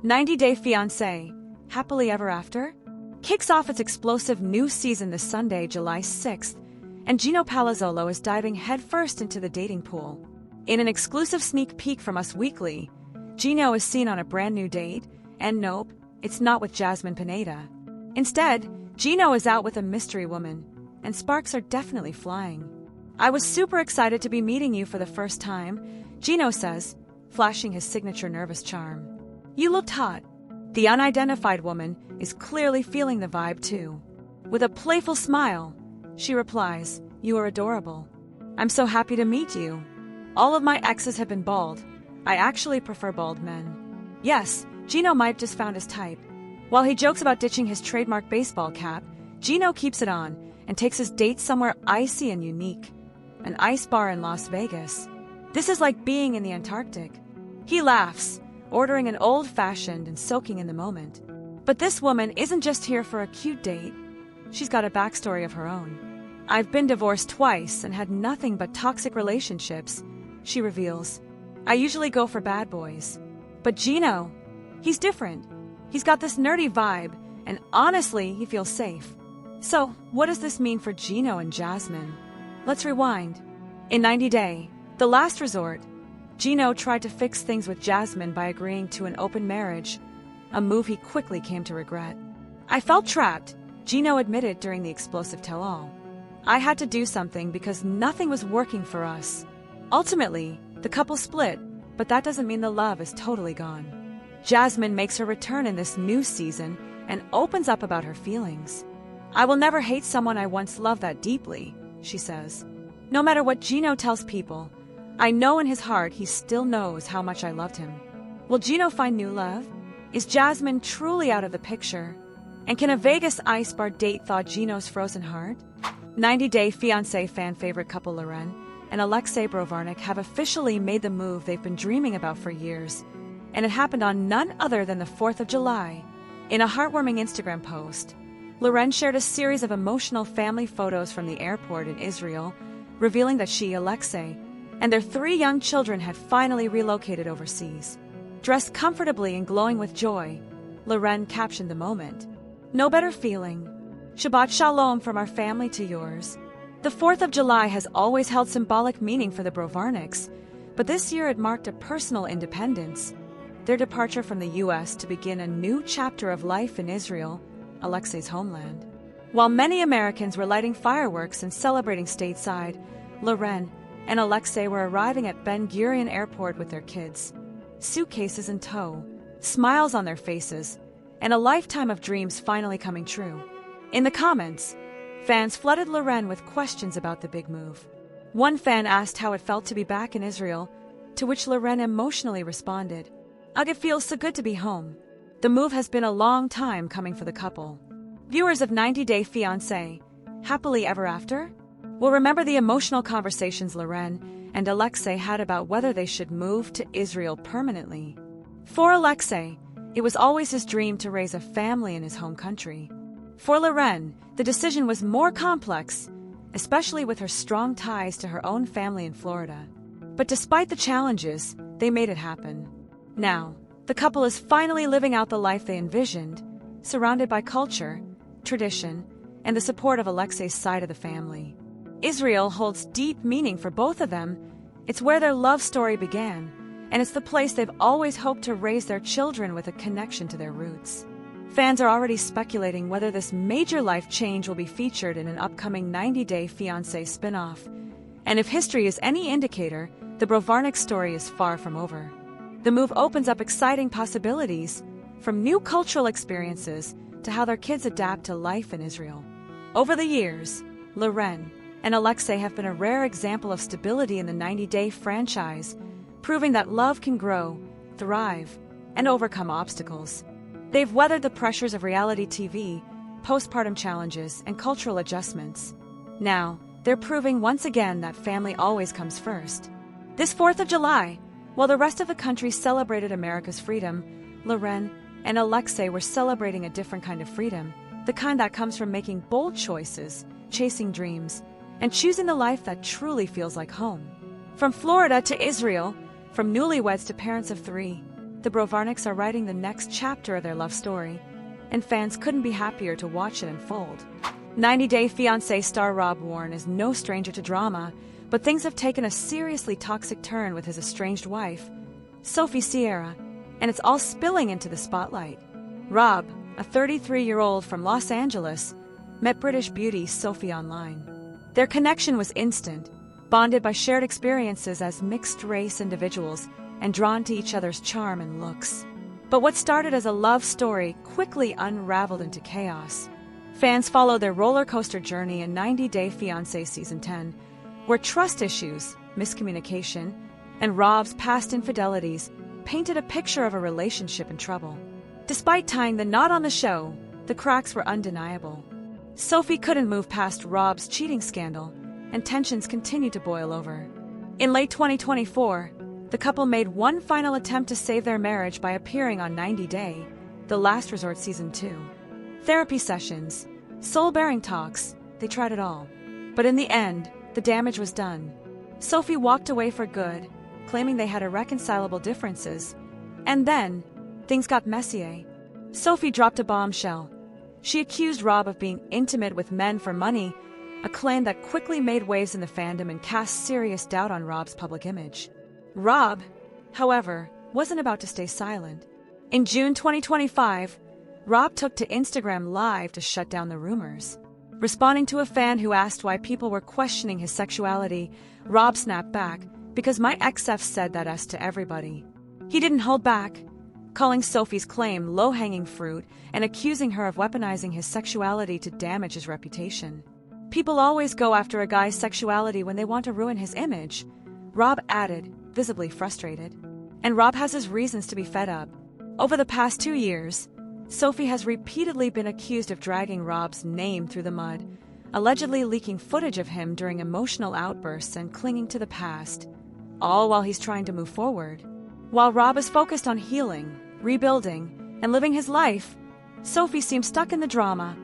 90-Day Fiancé, Happily Ever After, kicks off its explosive new season this Sunday, July 6th, and Gino Palazzolo is diving headfirst into the dating pool. In an exclusive sneak peek from Us Weekly, Gino is seen on a brand new date, and nope, it's not with Jasmine Pineda. Instead, Gino is out with a mystery woman, and sparks are definitely flying. "I was super excited to be meeting you for the first time," Gino says, flashing his signature nervous charm. "You looked hot." The unidentified woman is clearly feeling the vibe too. With a playful smile, she replies, "You are adorable. I'm so happy to meet you. All of my exes have been bald. I actually prefer bald men." Yes, Gino might have just found his type. While he jokes about ditching his trademark baseball cap, Gino keeps it on and takes his date somewhere icy and unique. An ice bar in Las Vegas. This is like being in the Antarctic. He laughs, ordering an old-fashioned and soaking in the moment. But this woman isn't just here for a cute date. She's got a backstory of her own. "I've been divorced twice and had nothing but toxic relationships," she reveals. "I usually go for bad boys. But Gino, he's different. He's got this nerdy vibe, and honestly, he feels safe." So, what does this mean for Gino and Jasmine? Let's rewind. In 90-Day, The Last Resort, Gino tried to fix things with Jasmine by agreeing to an open marriage, a move he quickly came to regret. "I felt trapped," Gino admitted during the explosive tell-all. "I had to do something because nothing was working for us." Ultimately, the couple split, but that doesn't mean the love is totally gone. Jasmine makes her return in this new season and opens up about her feelings. "I will never hate someone I once loved that deeply," she says. "No matter what Gino tells people, I know in his heart he still knows how much I loved him." Will Gino find new love? Is Jasmine truly out of the picture? And can a Vegas ice bar date thaw Gino's frozen heart? 90-Day Fiancé fan favorite couple Loren and Alexei Brovarnik have officially made the move they've been dreaming about for years, and it happened on none other than the 4th of July. In a heartwarming Instagram post, Loren shared a series of emotional family photos from the airport in Israel, revealing that she, Alexei, and their 3 young children had finally relocated overseas. Dressed comfortably and glowing with joy, Loren captioned the moment. "No better feeling. Shabbat Shalom from our family to yours." The 4th of July has always held symbolic meaning for the Brovarniks, but this year it marked a personal independence. Their departure from the U.S. to begin a new chapter of life in Israel, Alexei's homeland. While many Americans were lighting fireworks and celebrating stateside, Loren and Alexei were arriving at Ben Gurion Airport with their kids, suitcases in tow, smiles on their faces, and a lifetime of dreams finally coming true. In the comments, fans flooded Loren with questions about the big move. One fan asked how it felt to be back in Israel, to which Loren emotionally responded, "Ugh, it feels so good to be home." The move has been a long time coming for the couple. Viewers of 90-Day Fiancé, Happily Ever After, will remember the emotional conversations Loren and Alexei had about whether they should move to Israel permanently. For Alexei, it was always his dream to raise a family in his home country. For Loren, the decision was more complex, especially with her strong ties to her own family in Florida. But despite the challenges, they made it happen. Now, the couple is finally living out the life they envisioned, surrounded by culture, tradition, and the support of Alexei's side of the family. Israel holds deep meaning for both of them. It's where their love story began, and it's the place they've always hoped to raise their children with a connection to their roots. Fans are already speculating whether this major life change will be featured in an upcoming 90-Day Fiancé spin-off. And if history is any indicator, the Brovarnik story is far from over. The move opens up exciting possibilities, from new cultural experiences to how their kids adapt to life in Israel. Over the years, Loren and Alexei have been a rare example of stability in the 90-Day franchise, proving that love can grow, thrive, and overcome obstacles. They've weathered the pressures of reality TV, postpartum challenges, and cultural adjustments. Now, they're proving once again that family always comes first. This 4th of July, while the rest of the country celebrated America's freedom, Loren and Alexei were celebrating a different kind of freedom, the kind that comes from making bold choices, chasing dreams, and choosing the life that truly feels like home. From Florida to Israel, from newlyweds to parents of 3, the Brovarniks are writing the next chapter of their love story, and fans couldn't be happier to watch it unfold. 90 Day Fiancé star Rob Warren is no stranger to drama, but things have taken a seriously toxic turn with his estranged wife, Sophie Sierra, and it's all spilling into the spotlight. Rob, a 33-year-old from Los Angeles, met British beauty Sophie online. Their connection was instant, bonded by shared experiences as mixed-race individuals and drawn to each other's charm and looks. But what started as a love story quickly unraveled into chaos. Fans followed their roller coaster journey in 90 Day Fiancé Season 10, where trust issues, miscommunication, and Rob's past infidelities painted a picture of a relationship in trouble. Despite tying the knot on the show, the cracks were undeniable. Sophie couldn't move past Rob's cheating scandal, and tensions continued to boil over. In late 2024, the couple made one final attempt to save their marriage by appearing on 90 Day, The Last Resort Season 2. Therapy sessions, soul-bearing talks, they tried it all. But in the end, the damage was done. Sophie walked away for good, claiming they had irreconcilable differences. And then, things got messy. Sophie dropped a bombshell. She accused Rob of being intimate with men for money, a claim that quickly made waves in the fandom and cast serious doubt on Rob's public image. Rob, however, wasn't about to stay silent. In June 2025, Rob took to Instagram Live to shut down the rumors. Responding to a fan who asked why people were questioning his sexuality, Rob snapped back, "Because my ex-F said that us to everybody." He didn't hold back, calling Sophie's claim low-hanging fruit and accusing her of weaponizing his sexuality to damage his reputation. "People always go after a guy's sexuality when they want to ruin his image," Rob added, visibly frustrated. And Rob has his reasons to be fed up. Over the past 2 years, Sophie has repeatedly been accused of dragging Rob's name through the mud, allegedly leaking footage of him during emotional outbursts and clinging to the past, all while he's trying to move forward. While Rob is focused on healing, rebuilding, and living his life, Sophie seems stuck in the drama,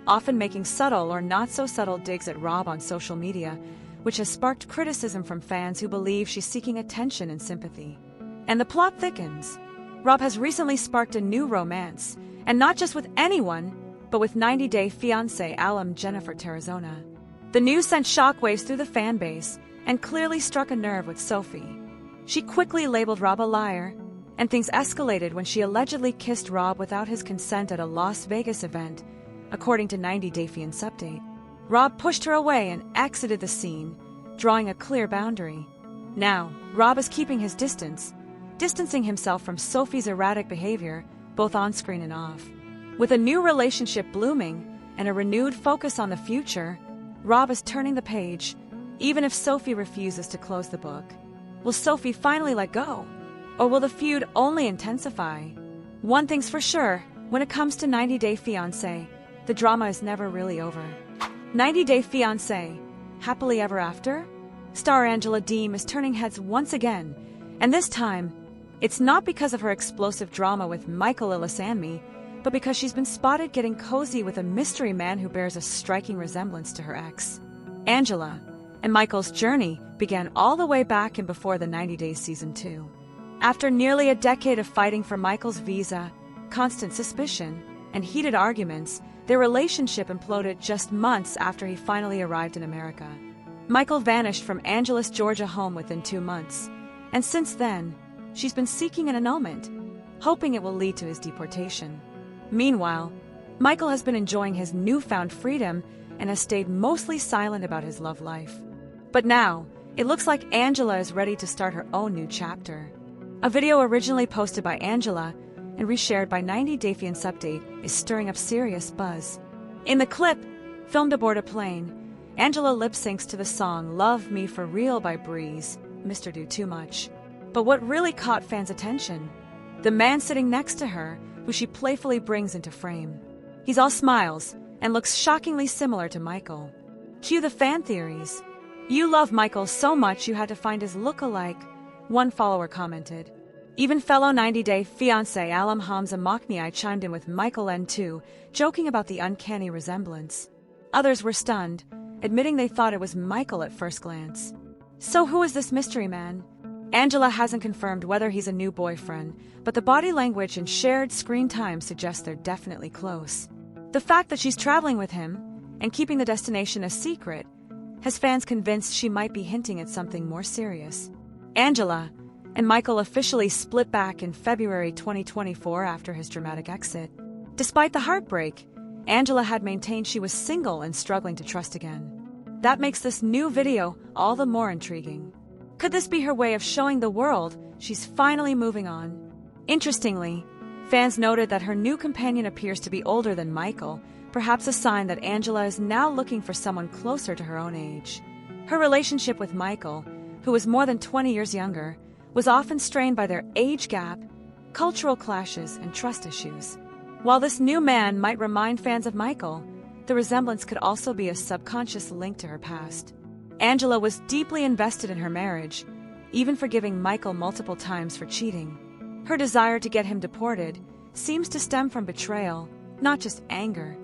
often making subtle or not-so-subtle digs at Rob on social media, which has sparked criticism from fans who believe she's seeking attention and sympathy. And the plot thickens. Rob has recently sparked a new romance, and not just with anyone, but with 90 Day Fiancé alum Jennifer Terrazona. The news sent shockwaves through the fan base and clearly struck a nerve with Sophie. She quickly labeled Rob a liar, and things escalated when she allegedly kissed Rob without his consent at a Las Vegas event, according to 90 Day Fiancé update. Rob pushed her away and exited the scene, drawing a clear boundary. Now, Rob is keeping his distance, distancing himself from Sophie's erratic behavior, both on-screen and off. With a new relationship blooming and a renewed focus on the future, Rob is turning the page, even if Sophie refuses to close the book. Will Sophie finally let go? Or will the feud only intensify? One thing's for sure, when it comes to 90 Day Fiancé, the drama is never really over. 90 Day Fiancé, Happily Ever After? Star Angela Deem is turning heads once again, and this time, it's not because of her explosive drama with Michael Ilisanmi, but because she's been spotted getting cozy with a mystery man who bears a striking resemblance to her ex. Angela and Michael's journey began all the way back in before the 90 Days Season 2. After nearly a decade of fighting for Michael's visa, constant suspicion, and heated arguments, their relationship imploded just months after he finally arrived in America. Michael vanished from Angela's Georgia home within 2 months, and since then, she's been seeking an annulment, hoping it will lead to his deportation. Meanwhile, Michael has been enjoying his newfound freedom and has stayed mostly silent about his love life. But now, it looks like Angela is ready to start her own new chapter. A video originally posted by Angela and reshared by 90 Day Fiancé Update is stirring up serious buzz. In the clip, filmed aboard a plane, Angela lip-syncs to the song Love Me For Real by Breeze, Mr. Do Too Much. But what really caught fans' attention? The man sitting next to her, who she playfully brings into frame. He's all smiles and looks shockingly similar to Michael. Cue the fan theories. "You love Michael so much you had to find his look-alike," one follower commented. Even fellow 90 Day Fiancé alum Hamza Makniai chimed in with Michael N2, joking about the uncanny resemblance. Others were stunned, admitting they thought it was Michael at first glance. So who is this mystery man? Angela hasn't confirmed whether he's a new boyfriend, but the body language and shared screen time suggests they're definitely close. The fact that she's traveling with him and keeping the destination a secret has fans convinced she might be hinting at something more serious. Angela and Michael officially split back in February 2024 after his dramatic exit. Despite the heartbreak, Angela had maintained she was single and struggling to trust again. That makes this new video all the more intriguing. Could this be her way of showing the world she's finally moving on? Interestingly, fans noted that her new companion appears to be older than Michael, perhaps a sign that Angela is now looking for someone closer to her own age. Her relationship with Michael, who was more than 20 years younger, was often strained by their age gap, cultural clashes, and trust issues. While this new man might remind fans of Michael, the resemblance could also be a subconscious link to her past. Angela was deeply invested in her marriage, even forgiving Michael multiple times for cheating. Her desire to get him deported seems to stem from betrayal, not just anger.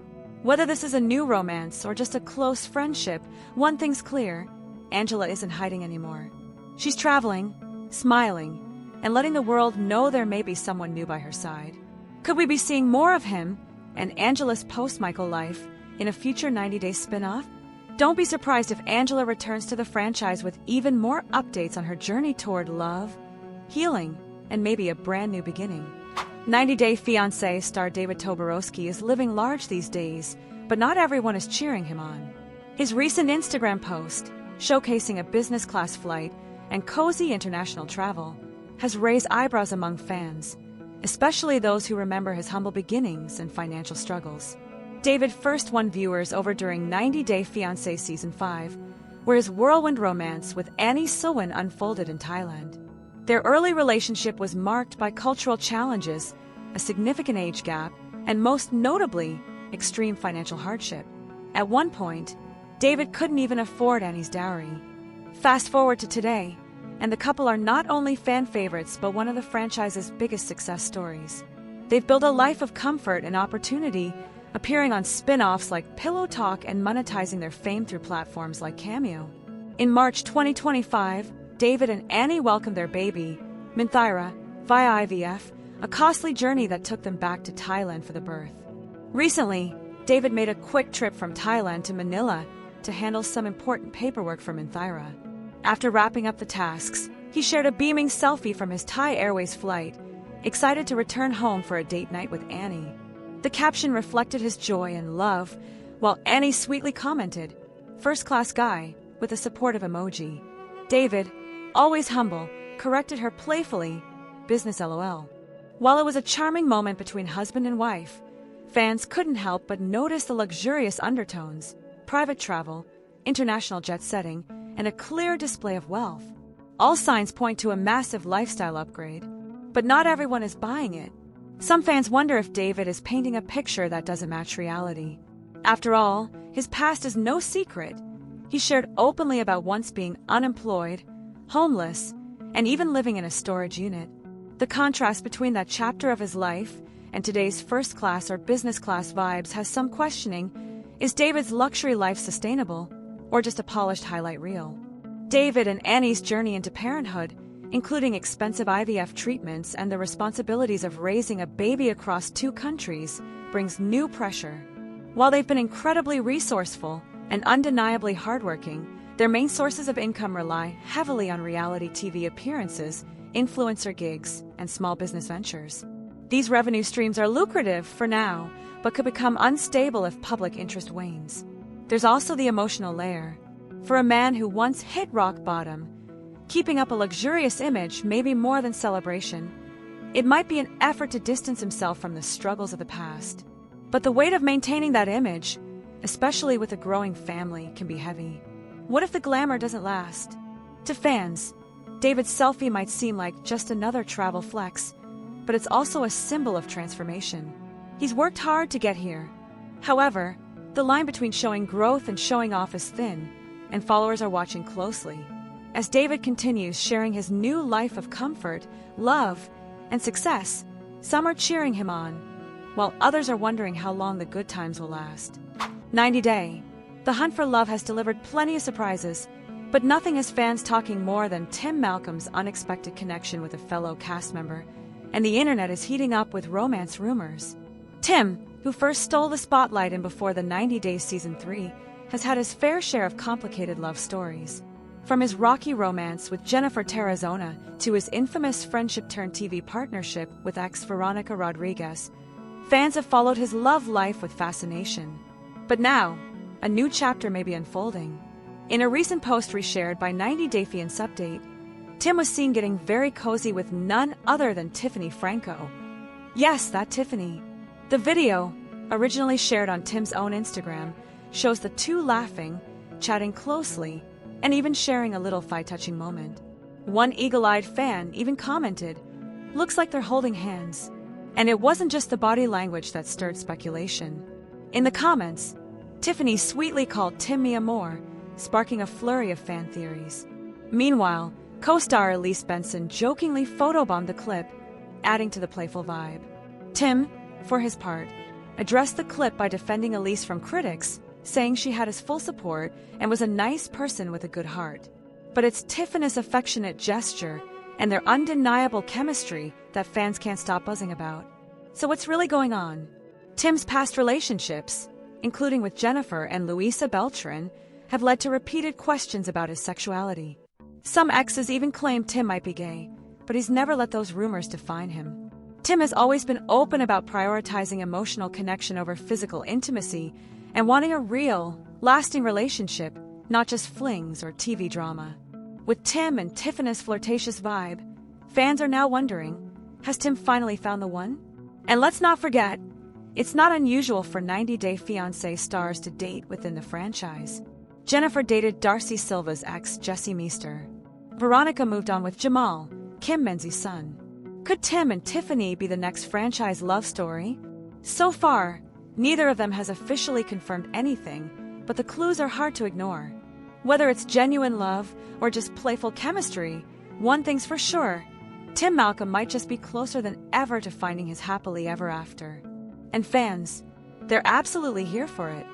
Whether this is a new romance or just a close friendship, one thing's clear: Angela isn't hiding anymore. She's traveling, smiling, and letting the world know there may be someone new by her side. Could we be seeing more of him and Angela's post-Michael life in a future 90-day spin-off? Don't be surprised if Angela returns to the franchise with even more updates on her journey toward love, healing, and maybe a brand new beginning. 90-Day Fiancé star David Toborowski is living large these days, but not everyone is cheering him on. His recent Instagram post, showcasing a business-class flight and cozy international travel, has raised eyebrows among fans, especially those who remember his humble beginnings and financial struggles. David first won viewers over during 90-Day Fiancé Season 5, where his whirlwind romance with Annie Suwin unfolded in Thailand. Their early relationship was marked by cultural challenges, a significant age gap, and most notably, extreme financial hardship. At one point, David couldn't even afford Annie's dowry. Fast forward to today, and the couple are not only fan favorites but one of the franchise's biggest success stories. They've built a life of comfort and opportunity, appearing on spin-offs like Pillow Talk and monetizing their fame through platforms like Cameo. In March 2025, David and Annie welcomed their baby, Minthira, via IVF, a costly journey that took them back to Thailand for the birth. Recently, David made a quick trip from Thailand to Manila to handle some important paperwork for Minthira. After wrapping up the tasks, he shared a beaming selfie from his Thai Airways flight, excited to return home for a date night with Annie. The caption reflected his joy and love, while Annie sweetly commented, "First-class guy," with a supportive emoji. David, always humble, corrected her playfully, "Business LOL." While it was a charming moment between husband and wife, fans couldn't help but notice the luxurious undertones, private travel, international jet setting, and a clear display of wealth. All signs point to a massive lifestyle upgrade, but not everyone is buying it. Some fans wonder if David is painting a picture that doesn't match reality. After all, his past is no secret. He shared openly about once being unemployed, homeless, and even living in a storage unit. The contrast between that chapter of his life and today's first-class or business-class vibes has some questioning. Is David's luxury life sustainable, or just a polished highlight reel? David and Annie's journey into parenthood, including expensive IVF treatments and the responsibilities of raising a baby across 2 countries, brings new pressure. While they've been incredibly resourceful and undeniably hardworking, their main sources of income rely heavily on reality TV appearances, influencer gigs, and small business ventures. These revenue streams are lucrative for now, but could become unstable if public interest wanes. There's also the emotional layer. For a man who once hit rock bottom, keeping up a luxurious image may be more than celebration. It might be an effort to distance himself from the struggles of the past. But the weight of maintaining that image, especially with a growing family, can be heavy. What if the glamour doesn't last? To fans, David's selfie might seem like just another travel flex, but it's also a symbol of transformation. He's worked hard to get here. However, the line between showing growth and showing off is thin, and followers are watching closely. As David continues sharing his new life of comfort, love, and success, some are cheering him on, while others are wondering how long the good times will last. 90 Day. The hunt for love has delivered plenty of surprises, But nothing has fans talking more than Tim Malcolm's unexpected connection with a fellow cast member, and the internet is heating up with romance rumors. Tim, who first stole the spotlight in Before the 90 Days Season 3, has had his fair share of complicated love stories. From his rocky romance with Jennifer Tarazona to his infamous friendship-turned-TV partnership with ex Veronica Rodriguez, fans have followed his love life with fascination. But now, a new chapter may be unfolding. In a recent post reshared by 90 Day Fiancé Update, Tim was seen getting very cozy with none other than Tiffany Franco. Yes, that Tiffany. The video, originally shared on Tim's own Instagram, shows the two laughing, chatting closely, and even sharing a little thigh-touching moment. One eagle-eyed fan even commented, "Looks like they're holding hands." And it wasn't just the body language that stirred speculation. In the comments, Tiffany sweetly called Tim mi amor, sparking a flurry of fan theories. Meanwhile, co-star Elise Benson jokingly photobombed the clip, adding to the playful vibe. Tim, for his part, addressed the clip by defending Elise from critics, saying she had his full support and was a nice person with a good heart. But it's Tiffany's affectionate gesture and their undeniable chemistry that fans can't stop buzzing about. So what's really going on? Tim's past relationships, including with Jennifer and Luisa Beltran, have led to repeated questions about his sexuality. Some exes even claim Tim might be gay, but he's never let those rumors define him. Tim has always been open about prioritizing emotional connection over physical intimacy and wanting a real, lasting relationship, not just flings or TV drama. With Tim and Tiffany's flirtatious vibe, fans are now wondering, has Tim finally found the one? And let's not forget, it's not unusual for 90 Day Fiancé stars to date within the franchise. Jennifer dated Darcy Silva's ex, Jesse Meester. Veronica moved on with Jamal, Kim Menzies' son. Could Tim and Tiffany be the next franchise love story? So far, neither of them has officially confirmed anything, but the clues are hard to ignore. Whether it's genuine love or just playful chemistry, one thing's for sure, Tim Malcolm might just be closer than ever to finding his happily ever after. And fans, they're absolutely here for it.